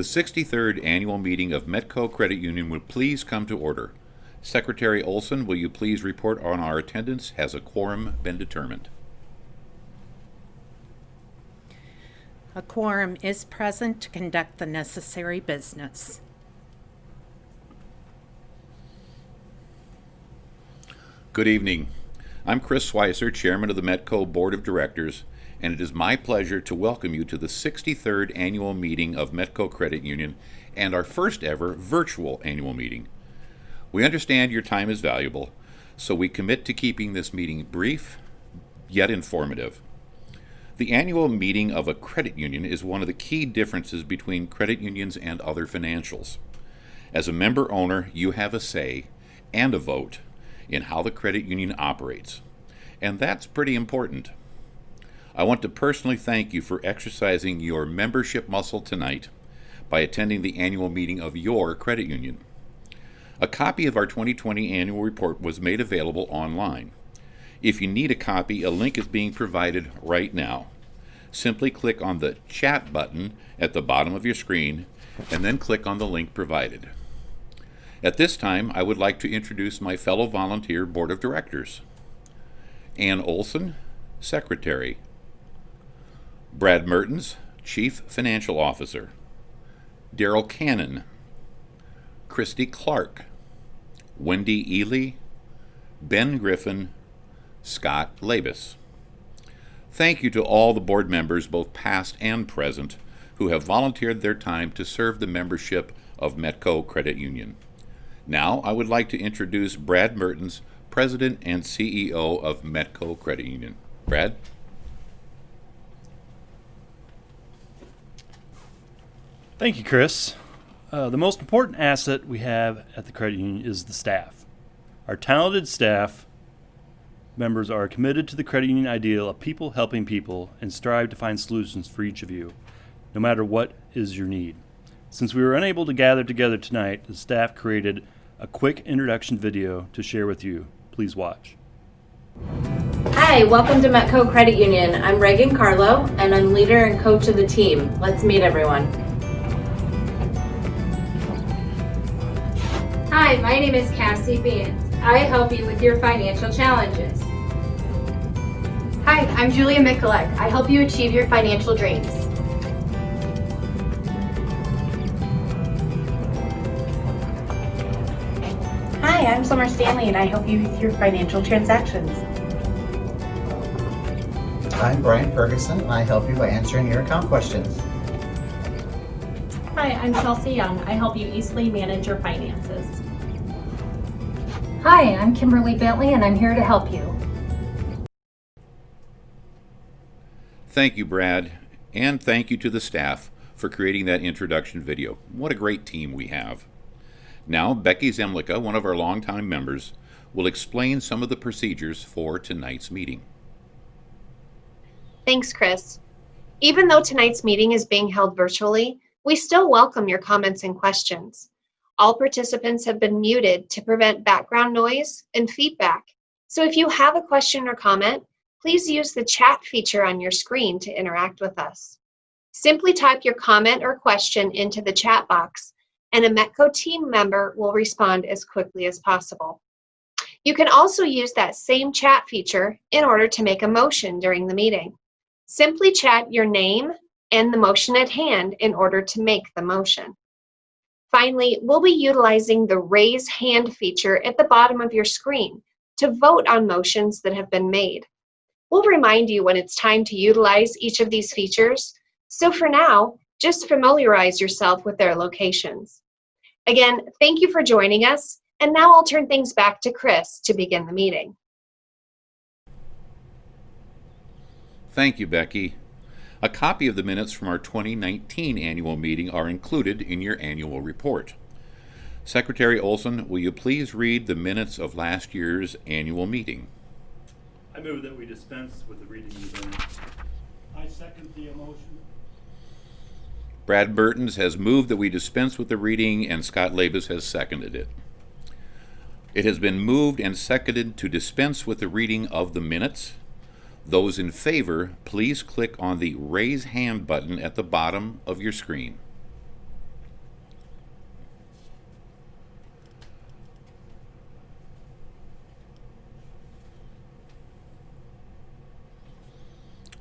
The 63rd Annual Meeting of Metco Credit Union will please come to order. Secretary Olson, will you please report on our attendance? Has a quorum been determined? A quorum is present to conduct the necessary business. Good evening. I'm Chris Sweisser, Chairman of the Metco Board of Directors, and it is my pleasure to welcome you to the 63rd Annual Meeting of Metco Credit Union and our first ever virtual annual meeting. We understand your time is valuable, so we commit to keeping this meeting brief, yet informative. The annual meeting of a credit union is one of the key differences between credit unions and other financials. As a member owner, you have a say and a vote in how the credit union operates, and that's pretty important. I want to personally thank you for exercising your membership muscle tonight by attending the annual meeting of your credit union. A copy of our 2020 annual report was made available online. If you need a copy, a link is being provided right now. Simply click on the chat button at the bottom of your screen and then click on the link provided. At this time, I would like to introduce my fellow volunteer board of directors. Ann Olson, Secretary. Brad Mertens, Chief Financial Officer. Daryl Cannon. Christy Clark. Wendy Ely. Ben Griffin. Scott Labus. Thank you to all the board members, both past and present, who have volunteered their time to serve the membership of Metco Credit Union. Now, I would like to introduce Brad Mertens, President and CEO of Metco Credit Union. Brad? Thank you, Chris. The most important asset we have at the credit union is the staff. Our talented staff members are committed to the credit union ideal of people helping people and strive to find solutions for each of you, no matter what is your need. Since we were unable to gather together tonight, the staff created a quick introduction video to share with you. Please watch. Hi, welcome to Metco Credit Union. I'm Reagan Carlo, and I'm leader and coach of the team. Let's meet everyone. Hi, my name is Cassie Beans. I help you with your financial challenges. Hi, I'm Julia Mikulek. I help you achieve your financial dreams. Hi, I'm Summer Stanley and I help you with your financial transactions. I'm Brian Ferguson and I help you by answering your account questions. Hi, I'm Chelsea Young. I help you easily manage your finances. Hi, I'm Kimberly Bentley and I'm here to help you. Thank you, Brad, and thank you to the staff for creating that introduction video. What a great team we have. Now, Becky Zemlicka, one of our longtime members, will explain some of the procedures for tonight's meeting. Thanks, Chris. Even though tonight's meeting is being held virtually, we still welcome your comments and questions. All participants have been muted to prevent background noise and feedback. So if you have a question or comment, please use the chat feature on your screen to interact with us. Simply type your comment or question into the chat box, and a Metco team member will respond as quickly as possible. You can also use that same chat feature in order to make a motion during the meeting. Simply chat your name and the motion at hand in order to make the motion. Finally, we'll be utilizing the raise hand feature at the bottom of your screen to vote on motions that have been made. We'll remind you when it's time to utilize each of these features, so for now, just familiarize yourself with their locations. Again, thank you for joining us, and now I'll turn things back to Chris to begin the meeting. Thank you, Becky. A copy of the minutes from our 2019 annual meeting are included in your annual report. Secretary Olson, will you please read the minutes of last year's annual meeting? I move that we dispense with the reading of the minutes. I second the motion. Brad Mertens has moved that we dispense with the reading, and Scott Labus has seconded it. It has been moved and seconded to dispense with the reading of the minutes. Those in favor, please click on the raise hand button at the bottom of your screen.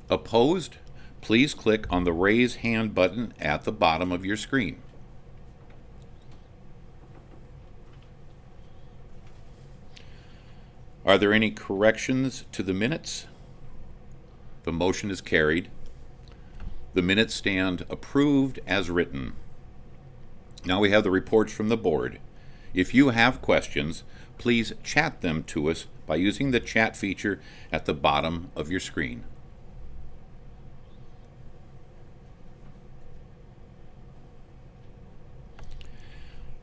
Opposed? Please click on the raise hand button at the bottom of your screen. Are there any corrections to the minutes? The motion is carried. The minutes stand approved as written. Now we have the reports from the board. If you have questions, please chat them to us by using the chat feature at the bottom of your screen.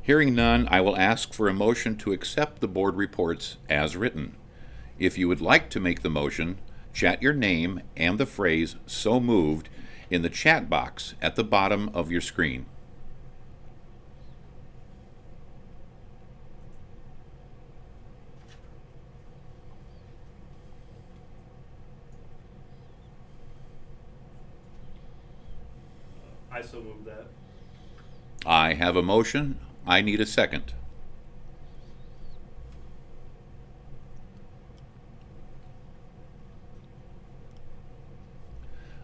Hearing none, I will ask for a motion to accept the board reports as written. If you would like to make the motion, chat your name and the phrase "so moved" in the chat box at the bottom of your screen. I so move that. I have a motion. I need a second.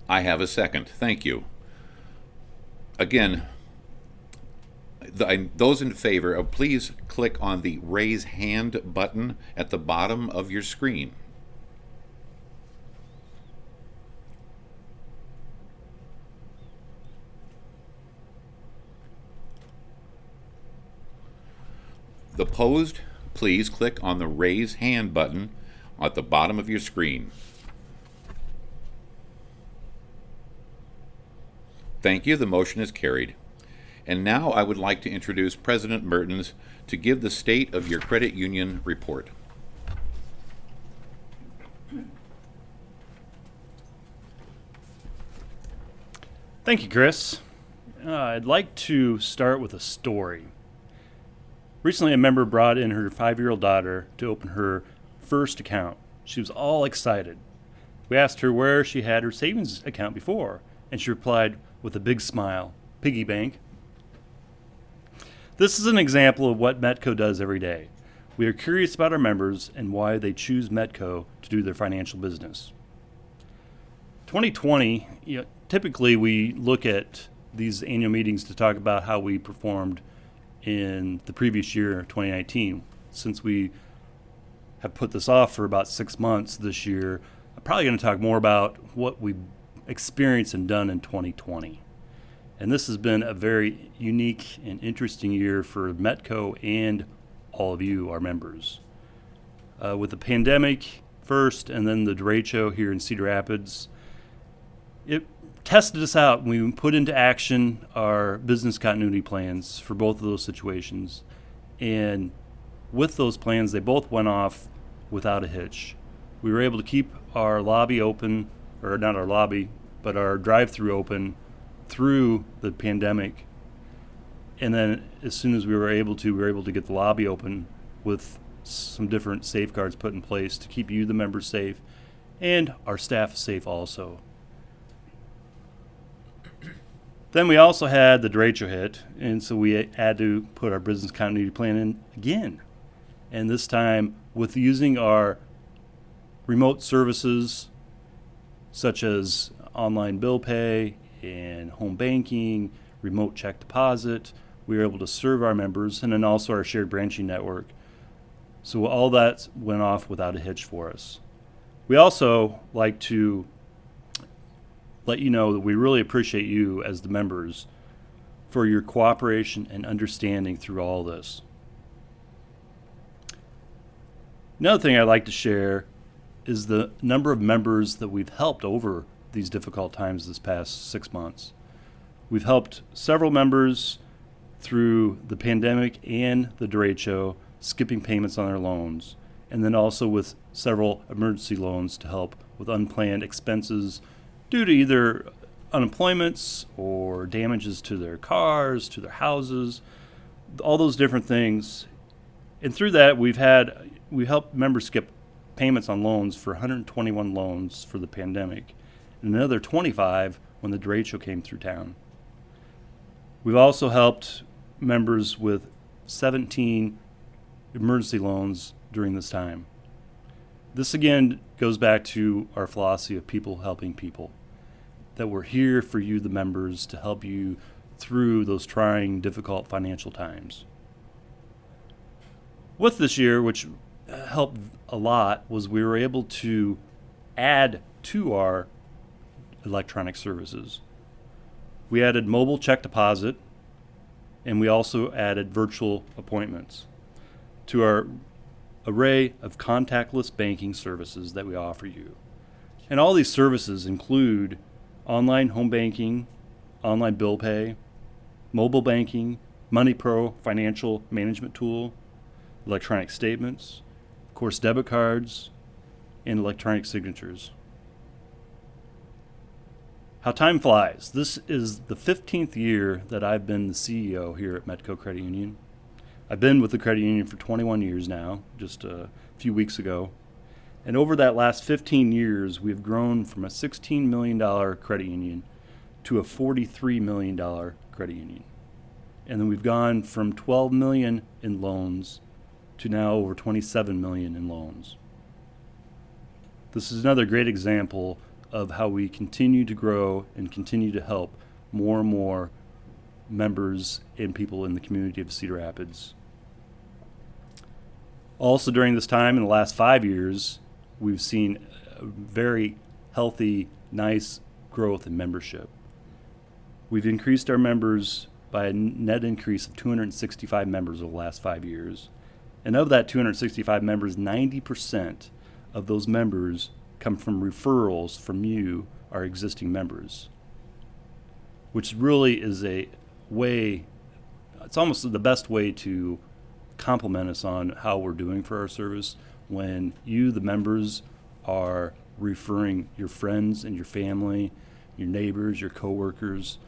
I have a second. Thank you. Again, those in favor, please click on the raise hand button at the bottom of your screen. The opposed, please click on the raise hand button at the bottom of your screen. Thank you. The motion is carried. And now I would like to introduce President Mertens to give the state of your credit union report. Thank you, Chris. I'd like to start with a story. Recently, a member brought in her 5-year-old daughter to open her first account. She was all excited. We asked her where she had her savings account before, and she replied with a big smile, "Piggy bank." This is an example of what Metco does every day. We are curious about our members and why they choose Metco to do their financial business. 2020, typically we look at these annual meetings to talk about how we performed in the previous year, 2019. Since we have put this off for about 6 months this year, I'm probably going to talk more about what we experienced and done in 2020. And this has been a very unique and interesting year for Metco and all of you, our members. With the pandemic first and then the derecho here in Cedar Rapids, it tested us out. We put into action our business continuity plans for both of those situations. And with those plans, they both went off without a hitch. We were able to keep our lobby open, or not our lobby, but our drive-through open through the pandemic. And then as soon as we were able to get the lobby open with some different safeguards put in place to keep you, the members, safe, and our staff safe also. Then we also had the derecho hit, and so we had to put our business continuity plan in again. And this time with using our remote services such as online bill pay and home banking, remote check deposit, we were able to serve our members, and then also our shared branching network. So all that went off without a hitch for us. We also like to let you know that we really appreciate you as the members for your cooperation and understanding through all this. Another thing I'd like to share is the number of members that we've helped over these difficult times this past 6 months. We've helped several members through the pandemic and the derecho, skipping payments on their loans, and then also with several emergency loans to help with unplanned expenses due to either unemployments or damages to their cars, to their houses, all those different things. And through that, we helped members skip payments on loans for 121 loans for the pandemic, and another 25 when the derecho came through town. We've also helped members with 17 emergency loans during this time. This again goes back to our philosophy of people helping people, that we're here for you, the members, to help you through those trying, difficult financial times. With this year, which helped a lot, was we were able to add to our electronic services. We added mobile check deposit, and we also added virtual appointments to our array of contactless banking services that we offer you. And all these services include online home banking, online bill pay, mobile banking, MoneyPro financial management tool, electronic statements, of course debit cards, and electronic signatures. How time flies. This is the 15th year that I've been the CEO here at Metco Credit Union. I've been with the credit union for 21 years now, just a few weeks ago. And over that last 15 years, we've grown from a $16 million credit union to a $43 million credit union. And then we've gone from 12 million in loans to now over 27 million in loans. This is another great example of how we continue to grow and continue to help more and more members and people in the community of Cedar Rapids. Also during this time, in the last 5 years, we've seen a very healthy, nice growth in membership. We've increased our members by a net increase of 265 members over the last 5 years. And of that 265 members, 90% of those members come from referrals from you, our existing members, which really is a way, it's almost the best way to compliment us on how we're doing for our service when you, the members, are referring your friends and your family, your neighbors, your coworkers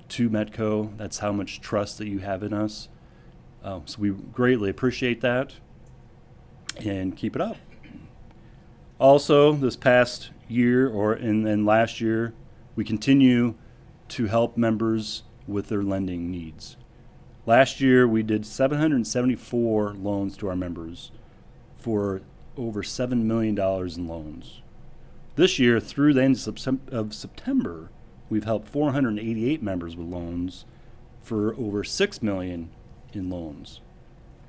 to Metco. That's how much trust that you have in us. So we greatly appreciate that, and keep it up. Also, this past year, and last year, we continue to help members with their lending needs. Last year, we did 774 loans to our members for over $7 million in loans. This year, through the end of September, we've helped 488 members with loans for over $6 million in loans.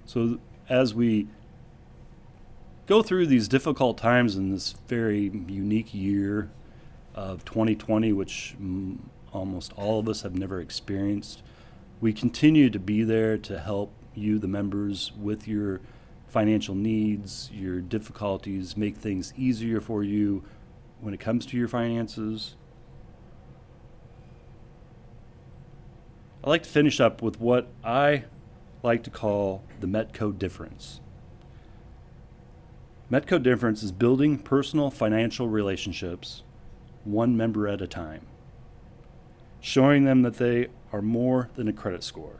So as we go through these difficult times in this very unique year of 2020, which almost all of us have never experienced, we continue to be there to help you, the members, with your financial needs, your difficulties, make things easier for you when it comes to your finances. I'd like to finish up with what I like to call the Metco difference. Metco difference is building personal financial relationships one member at a time, showing them that they are more than a credit score.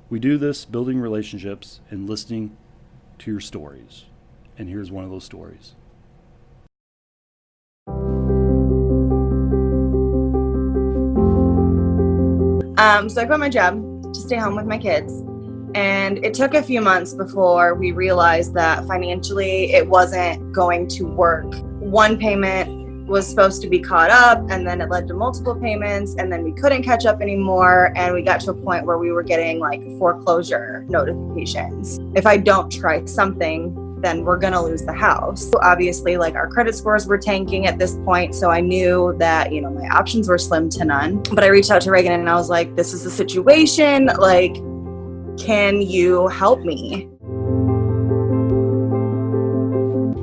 We do this building relationships and listening to your stories. And here's one of those stories. So I quit my job to stay home with my kids. And it took a few months before we realized that financially it wasn't going to work. One payment was supposed to be caught up, and then it led to multiple payments, and then we couldn't catch up anymore, and we got to a point where we were getting like foreclosure notifications. If I don't try something, then we're gonna lose the house. So obviously, like, our credit scores were tanking at this point, so I knew that, you know, my options were slim to none. But I reached out to Reagan and I was like, this is the situation, like, can you help me?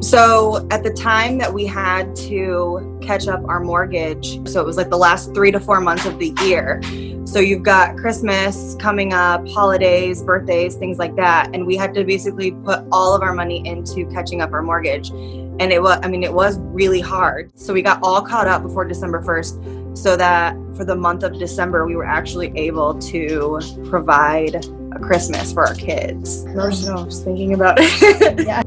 So at the time that we had to catch up our mortgage, so it was like the last 3 to 4 months of the year. So you've got Christmas coming up, holidays, birthdays, things like that. And we had to basically put all of our money into catching up our mortgage. And it was really hard. So we got all caught up before December 1st, so that for the month of December, we were actually able to provide a Christmas for our kids. I was thinking about it. Yeah.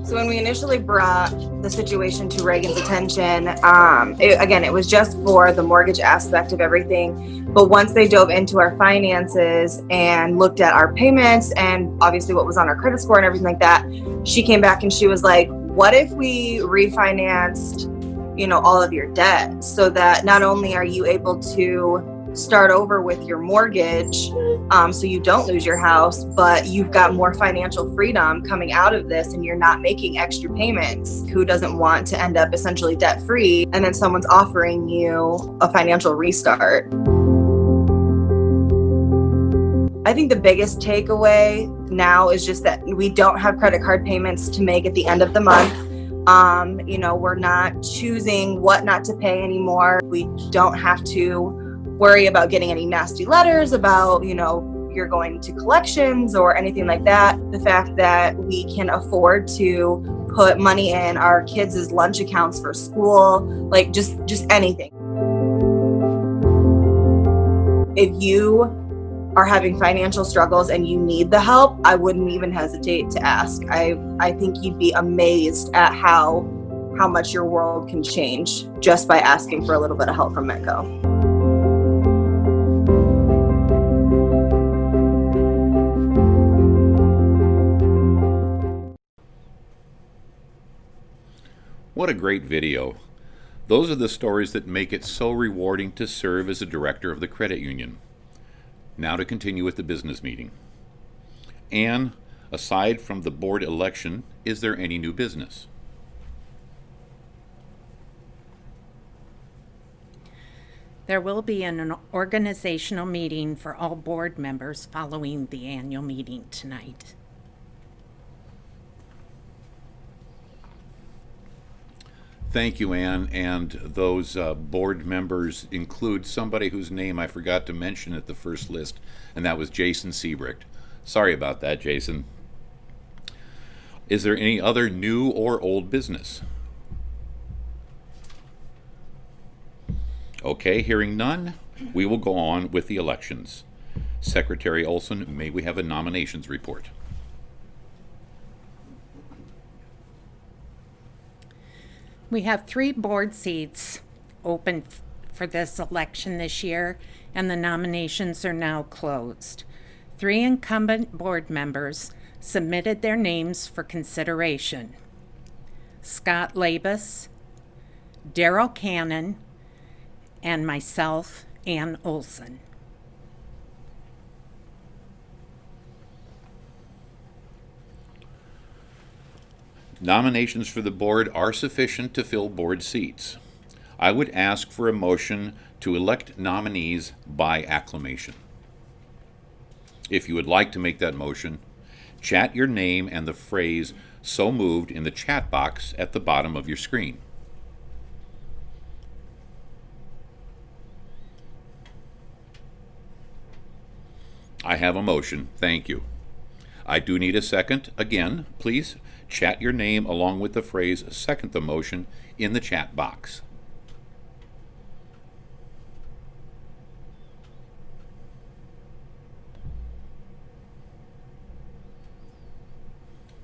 So when we initially brought the situation to Reagan's attention, it was just for the mortgage aspect of everything. But once they dove into our finances and looked at our payments and obviously what was on our credit score and everything like that, she came back and she was like, what if we refinanced, all of your debt so that not only are you able to start over with your mortgage, so you don't lose your house, but you've got more financial freedom coming out of this and you're not making extra payments. Who doesn't want to end up essentially debt free? And then someone's offering you a financial restart. I think the biggest takeaway now is just that we don't have credit card payments to make at the end of the month. We're not choosing what not to pay anymore. We don't have to worry about getting any nasty letters about, you're going to collections or anything like that. The fact that we can afford to put money in our kids' lunch accounts for school, like just anything. If you are having financial struggles and you need the help, I wouldn't even hesitate to ask. I think you'd be amazed at how much your world can change just by asking for a little bit of help from Metco. What a great video. Those are the stories that make it so rewarding to serve as a director of the credit union. Now to continue with the business meeting. Anne, aside from the board election, is there any new business? There will be an organizational meeting for all board members following the annual meeting tonight. Thank you, Ann. And those board members include somebody whose name I forgot to mention at the first list, and that was Jason Sebricht. Sorry about that, Jason. Is there any other new or old business? Okay, hearing none, we will go on with the elections. Secretary Olson, may we have a nominations report? We have 3 board seats open for this election this year, and the nominations are now closed. 3 incumbent board members submitted their names for consideration: Scott Labus, Daryl Cannon, and myself, Ann Olson. Nominations for the board are sufficient to fill board seats. I would ask for a motion to elect nominees by acclamation. If you would like to make that motion, chat your name and the phrase "so moved" in the chat box at the bottom of your screen. I have a motion. Thank you. I do need a second. Again, please chat your name along with the phrase "second the motion" in the chat box.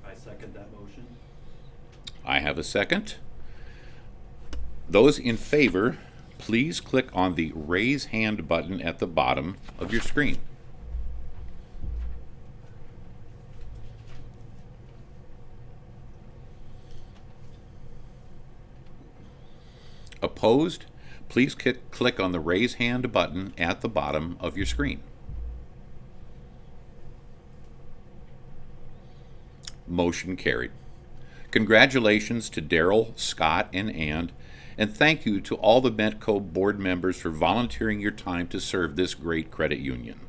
I second that motion. I have a second. Those in favor, please click on the raise hand button at the bottom of your screen. Opposed, please click on the raise hand button at the bottom of your screen. Motion carried. Congratulations to Daryl, Scott, and Ann, and thank you to all the Metco board members for volunteering your time to serve this great credit union.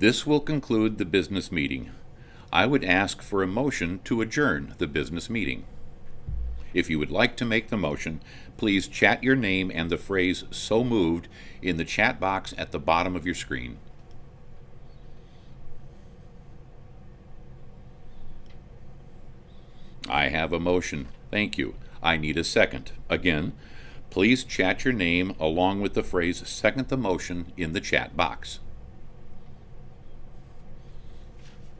This will conclude the business meeting. I would ask for a motion to adjourn the business meeting. If you would like to make the motion, please chat your name and the phrase "so moved" in the chat box at the bottom of your screen. I have a motion. Thank you. I need a second. Again, please chat your name along with the phrase "second the motion" in the chat box.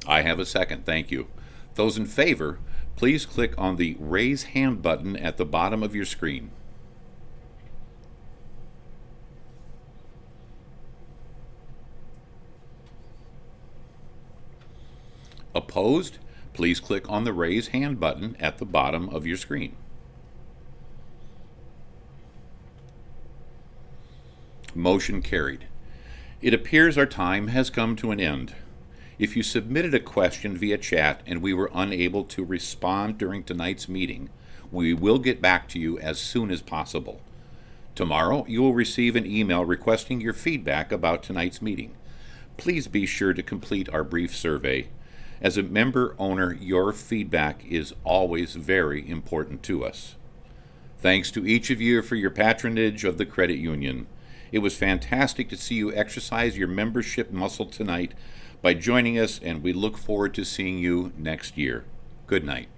I have a second, thank you. Those in favor, please click on the Raise Hand button at the bottom of your screen. Opposed, please click on the Raise Hand button at the bottom of your screen. Motion carried. It appears our time has come to an end. If you submitted a question via chat and we were unable to respond during tonight's meeting, we will get back to you as soon as possible. Tomorrow, you will receive an email requesting your feedback about tonight's meeting. Please be sure to complete our brief survey. As a member owner, your feedback is always very important to us. Thanks to each of you for your patronage of the credit union. It was fantastic to see you exercise your membership muscle tonight by joining us, and we look forward to seeing you next year. Good night.